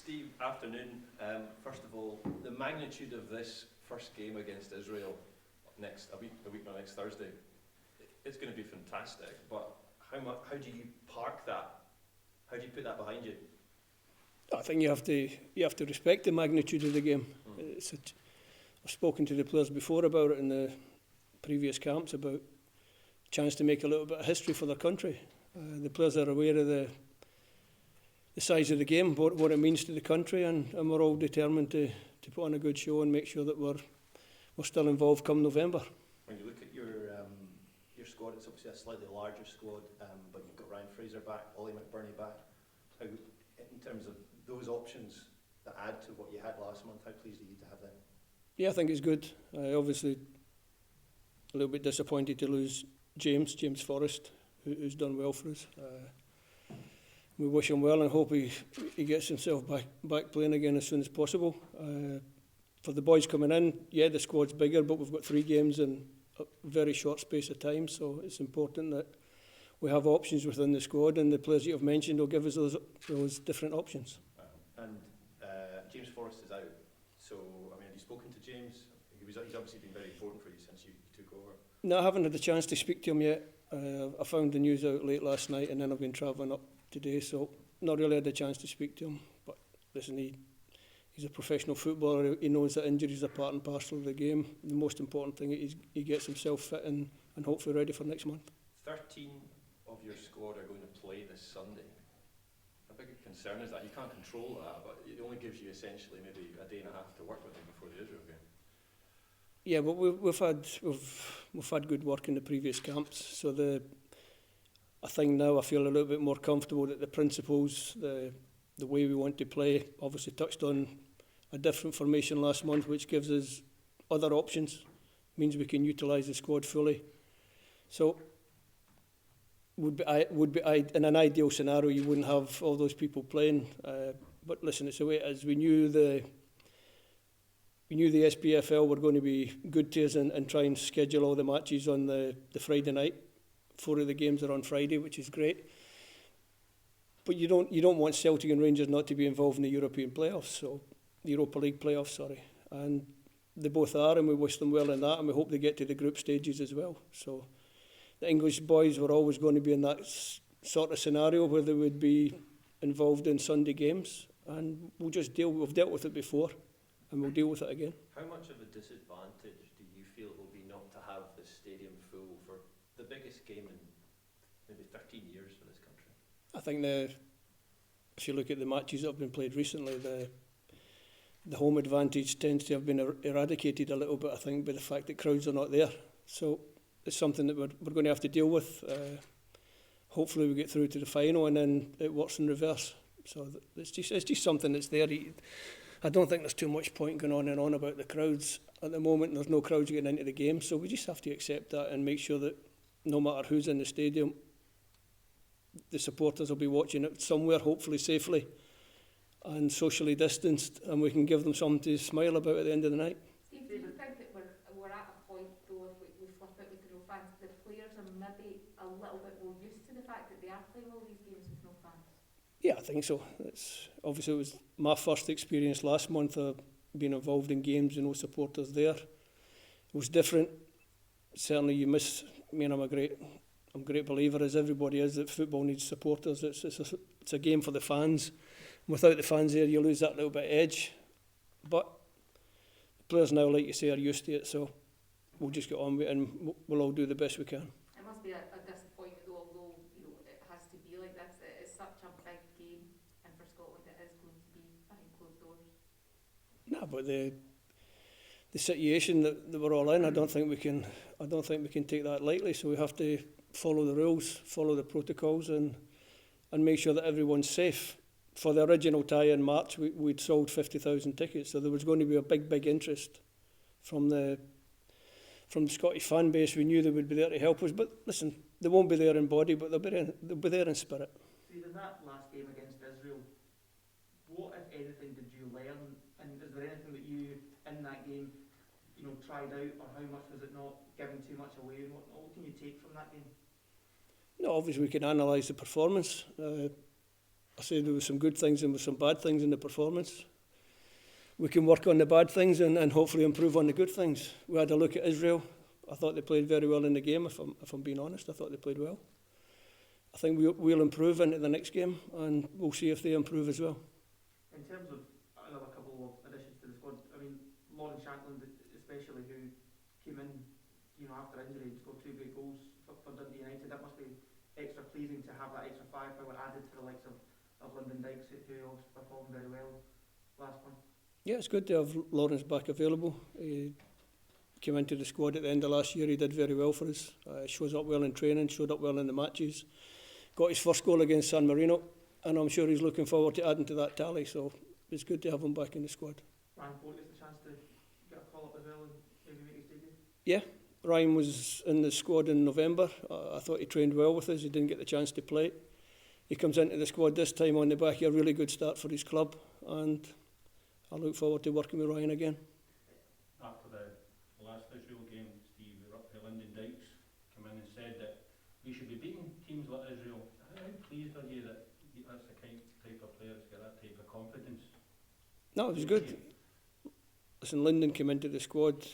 Steve, afternoon. First of all, the magnitude of this first game against Israel a week from next Thursday, it's going to be fantastic. But how do you park that? How do you put that behind you? I think you have to respect the magnitude of the game. I've spoken to the players before about it in the previous camps about a chance to make a little bit of history for their country. The players are aware of the size of the game, what it means to the country, and we're all determined to put on a good show and make sure that we're still involved come November. When you look at your squad, it's obviously a slightly larger squad, but you've got Ryan Fraser back, Ollie McBurney back. In terms of those options that add to what you had last month, how pleased are you to have them? Yeah, I think it's good. Obviously, a little bit disappointed to lose James Forrest, who's done well for us. We wish him well and hope he gets himself back playing again as soon as possible. For the boys coming in, yeah, the squad's bigger, but we've got 3 games in a very short space of time, so it's important that we have options within the squad, and the players that you've mentioned will give us those different options. And James Forrest is out, so I mean, have you spoken to James? He's obviously been very important for you since you took over. No, I haven't had the chance to speak to him yet. I found the news out late last night, and then I've been travelling up today, so not really had the chance to speak to him. But listen, he's a professional footballer. He knows that injuries are part and parcel of the game. The most important thing is he gets himself fit and hopefully ready for next month. 13 of your squad are going to play this Sunday. How big a concern is that? You can't control that, but it only gives you essentially maybe a day and a half to work with them before the Israel game. Yeah, but we've had good work in the previous camps, so I think now I feel a little bit more comfortable that the principles, the way we want to play, obviously touched on a different formation last month, which gives us other options, means we can utilise the squad fully. So would be in an ideal scenario you wouldn't have all those people playing. But listen, it's the way it is. We knew the SPFL were going to be good to us and try and schedule all the matches on the Friday night. 4 of the games are on Friday, which is great. But you don't want Celtic and Rangers not to be involved in the European playoffs, so the Europa League playoffs, sorry. And they both are, and we wish them well in that, and we hope they get to the group stages as well. So the English boys were always going to be in that sort of scenario where they would be involved in Sunday games, and we've dealt with it before, and we'll deal with it again. How much of a disadvantage do you feel it will be not to have the stadium full for the biggest game in maybe 13 years for this country? I think if you look at the matches that have been played recently, the home advantage tends to have been eradicated a little bit, I think, by the fact that crowds are not there. So it's something that we're going to have to deal with. Hopefully we get through to the final and then it works in reverse. So it's just something that's there. I don't think there's too much point going on and on about the crowds. At the moment, there's no crowds getting into the game, so we just have to accept that and make sure that no matter who's in the stadium, the supporters will be watching it somewhere, hopefully safely and socially distanced, and we can give them something to smile about at the end of the night. Steve, do you think that we're at a point, though, if we flip it with no fans, the players are maybe a little bit more used to the fact that they are playing all these games with no fans? Yeah, I think so. Obviously it was my first experience last month of being involved in games with no supporters there. It was different. Certainly you miss, I'm a great believer, as everybody is, that football needs supporters. It's a game for the fans. Without the fans there, you lose that little bit of edge. But the players now, like you say, are used to it, so we'll just get on with it and we'll all do the best we can. It must be a disappointment, though, although it has to be like this. It's such a big game, and for Scotland it is going to be behind closed doors. No, but the situation that we're all in, I don't think we can take that lightly. So we have to follow the rules, follow the protocols, and make sure that everyone's safe. For the original tie in March, we'd sold 50,000 tickets, so there was going to be a big interest from the Scottish fan base. We knew they would be there to help us, but listen, they won't be there in body, but they'll be there in spirit. Steve, in that last game against Israel, what, if anything, did you learn? And is there anything that you, in that game, tried out, or how much was it not giving too much away? And what can you take from that game? No, obviously we can analyse the performance. I say there were some good things and there were some bad things in the performance. We can work on the bad things and hopefully improve on the good things. We had a look at Israel. I thought they played very well in the game, if I'm being honest. I thought they played well. I think we'll improve into the next game, and we'll see if they improve as well. In terms of another couple of additions to the squad, I mean, Lauren Shankland especially, who came in, after injury and scored 2 great goals for Dundee United, that must be extra pleasing to have that extra firepower added to the likes of Lyndon Dykes, who also performed very well last month. Yeah, it's good to have Lawrence back available. He came into the squad at the end of last year. He did very well for us. Shows up well in training, showed up well in the matches. Got his first goal against San Marino, and I'm sure he's looking forward to adding to that tally. So it's good to have him back in the squad. Ryan Ford gets the chance to get a call up as well and maybe make his debut? Yeah, Ryan was in the squad in November. I thought he trained well with us. He didn't get the chance to play. He comes into the squad this time on the back of a really good start for his club, and I look forward to working with Ryan again. After the last Israel game, Steve, Lyndon Dykes came in and said that we should be beating teams like Israel. How pleased are you that that's the type of player to get that type of confidence? No, it was good. Listen, Lyndon came into the squad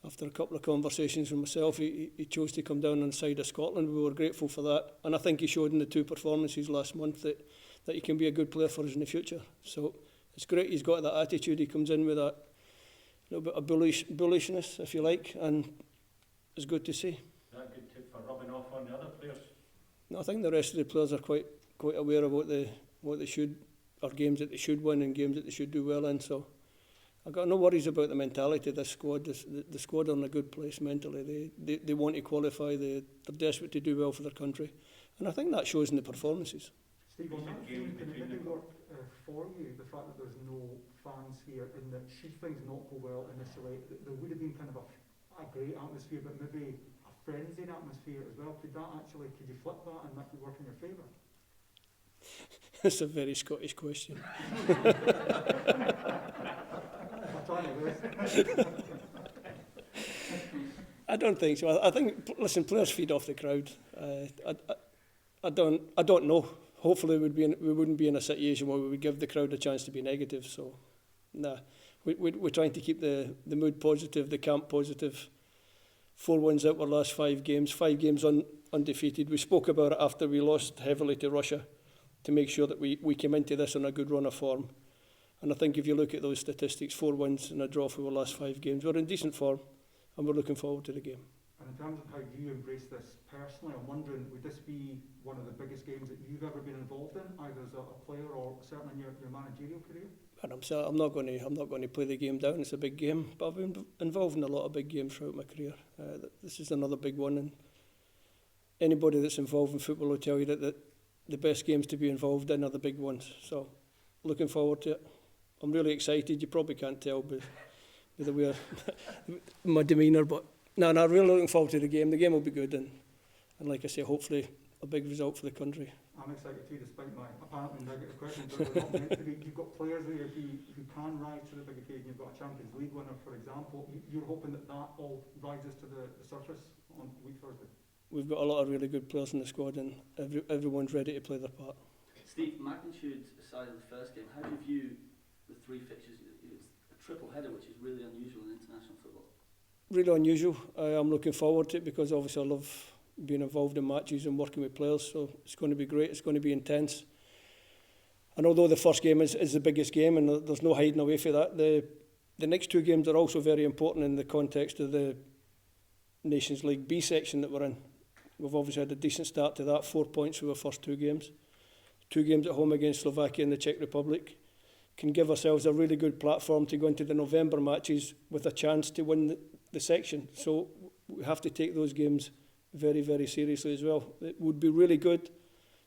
after a couple of conversations with myself. He chose to come down on the side of Scotland. We were grateful for that, and I think he showed in the 2 performances last month that he can be a good player for us in the future. So it's great he's got that attitude. He comes in with that little bit of bullishness, if you like, and it's good to see. Is that a good tip for rubbing off on the other players? No, I think the rest of the players are quite aware of what they should, or games that they should win and games that they should do well in. So I've got no worries about the mentality of this squad. The squad are in a good place mentally. They want to qualify. They're desperate to do well for their country, and I think that shows in the performances. Steve, on that theme, can it maybe work for you, the fact that there's no fans here, and that should things not go well initially, there would have been kind of a great atmosphere, but maybe a frenzied atmosphere as well. Could you flip that and that could work in your favour? That's a very Scottish question. I don't think so. I think, listen, players feed off the crowd. I don't know. Hopefully we wouldn't be in a situation where we would give the crowd a chance to be negative. So, we're trying to keep the mood positive, the camp positive. 4 wins out our last 5 games. 5 games undefeated. We spoke about it after we lost heavily to Russia to make sure that we came into this on a good run of form. And I think if you look at those statistics, 4 wins and a draw for our last 5 games, we're in decent form and we're looking forward to the game. And in terms of how you embrace this personally, I'm wondering, would this be one of the biggest games that you've ever been involved in, either as a player or certainly in your managerial career? And I'm not going to play the game down. It's a big game, but I've been involved in a lot of big games throughout my career. This is another big one, and anybody that's involved in football will tell you that the best games to be involved in are the big ones. So, looking forward to it. I'm really excited. You probably can't tell by the way my demeanour, but no, really looking forward to the game. The game will be good, and like I say, hopefully a big result for the country. I'm excited too, despite my apparently negative questions. But we're not meant to be. You've got players there who can rise to the big occasion. You've got a Champions League winner, for example. You're hoping that all rises to the surface on week Thursday. We've got a lot of really good players in the squad, and everyone's ready to play their part. Steve, magnitude aside of the first game, how do you view the 3 fixtures? It's a triple header, which is really unusual in international football. Really unusual. I'm looking forward to it because obviously I love being involved in matches and working with players, so it's going to be great. It's going to be intense. And although the first game is the biggest game, and there's no hiding away from that, the next 2 games are also very important in the context of the Nations League B section that we're in. We've obviously had a decent start to that, 4 points for our first 2 games. 2 games at home against Slovakia and the Czech Republic can give ourselves a really good platform to go into the November matches with a chance to win the section. So we have to take those games very, very seriously as well. It would be really good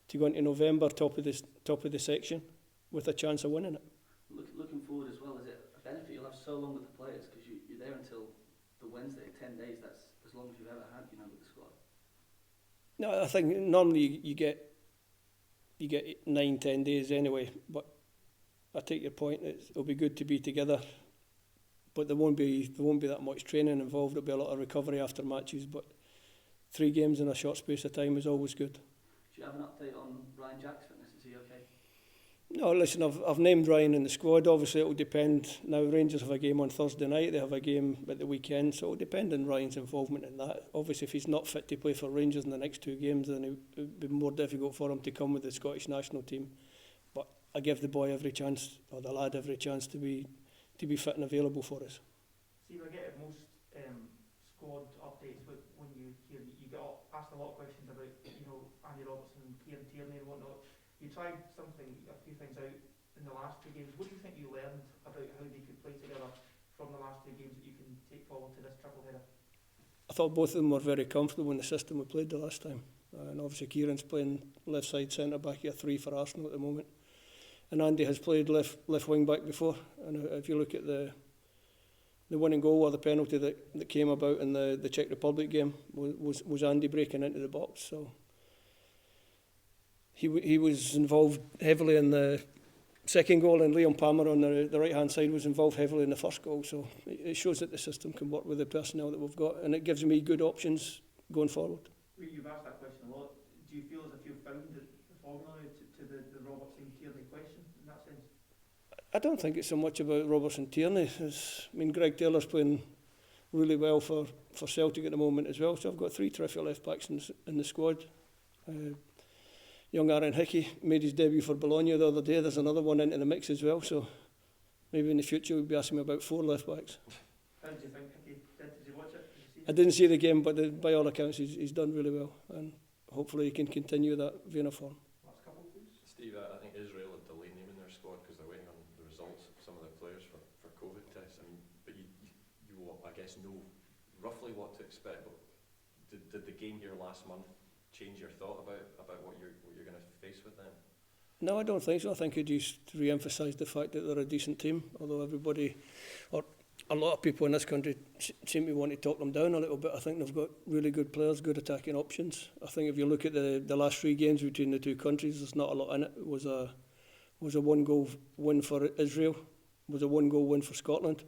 to go into November top of the section with a chance of winning it. Looking forward as well, is it a benefit you'll have so long with the players because you're there until the Wednesday, 10 days? That's as long as you've ever had, with the squad. No, I think normally you get 9-10 days anyway, but I take your point. It'll be good to be together, but there won't be that much training involved. There'll be a lot of recovery after matches, but 3 games in a short space of time is always good. Do you have an update on Ryan Jack's fitness? Is he No, listen, I've named Ryan in the squad. Obviously, it will depend. Now, Rangers have a game on Thursday night. They have a game at the weekend, so it will depend on Ryan's involvement in that. Obviously, if he's not fit to play for Rangers in the next 2 games, then it would be more difficult for him to come with the Scottish national team. But I give the boy every chance, or the lad every chance, to be fit and available for us. Steve, I get most squad updates when you hear you get asked a lot of questions about Andy Robertson, Kieran Tierney and whatnot. You tried a few things out in the last 2 games. What do you think you learned about how they could play together from the last 2 games that you can take forward to this triple header? I thought both of them were very comfortable in the system we played the last time. And obviously Kieran's playing left side centre back here 3 for Arsenal at the moment. And Andy has played left wing back before. And if you look at the winning goal or the penalty that came about in the Czech Republic game was Andy breaking into the box. So he was involved heavily in the second goal, and Liam Palmer on the right-hand side was involved heavily in the first goal. So it shows that the system can work with the personnel that we've got, and it gives me good options going forward. You've asked that question a lot. Do you feel as if you've found the formula to the Robertson-Tierney question in that sense? I don't think it's so much about Robertson-Tierney. Greg Taylor's playing really well for Celtic at the moment as well. So I've got 3 terrific left-backs in the squad. Young Aaron Hickey made his debut for Bologna the other day. There's another one into the mix as well. So maybe in the future we'll be asking me about 4 left-backs. How did you think Hickey did? Did you watch it? Did you see it? I didn't see the game, but by all accounts he's done really well. And hopefully he can continue that vein of form. Last couple, please. Steve, I think Israel had delayed naming their squad because they're waiting on the results of some of the players for COVID tests. But you will, I guess, know roughly what to expect. But did the game here last month change your thought about what you're going to face with them? No, I don't think so. I think it just re-emphasised the fact that they're a decent team, although everybody, or a lot of people in this country seem to want to talk them down a little bit. I think they've got really good players, good attacking options. I think if you look at the last 3 games between the 2 countries, there's not a lot in it. It was a 1-goal win for Israel, was a 1-goal win for Scotland,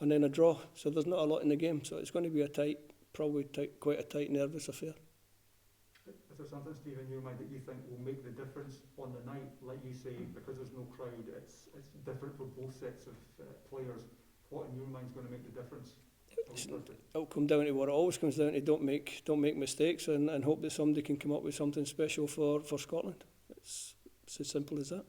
and then a draw. So there's not a lot in the game. So it's going to be quite a tight, nervous affair. Is there something, Steve, in your mind that you think will make the difference on the night? Like you say, because there's no crowd, it's different for both sets of players. What in your mind is going to make the difference? It'll come down to what it always comes down to. Don't make mistakes, and hope that somebody can come up with something special for Scotland. It's as simple as that.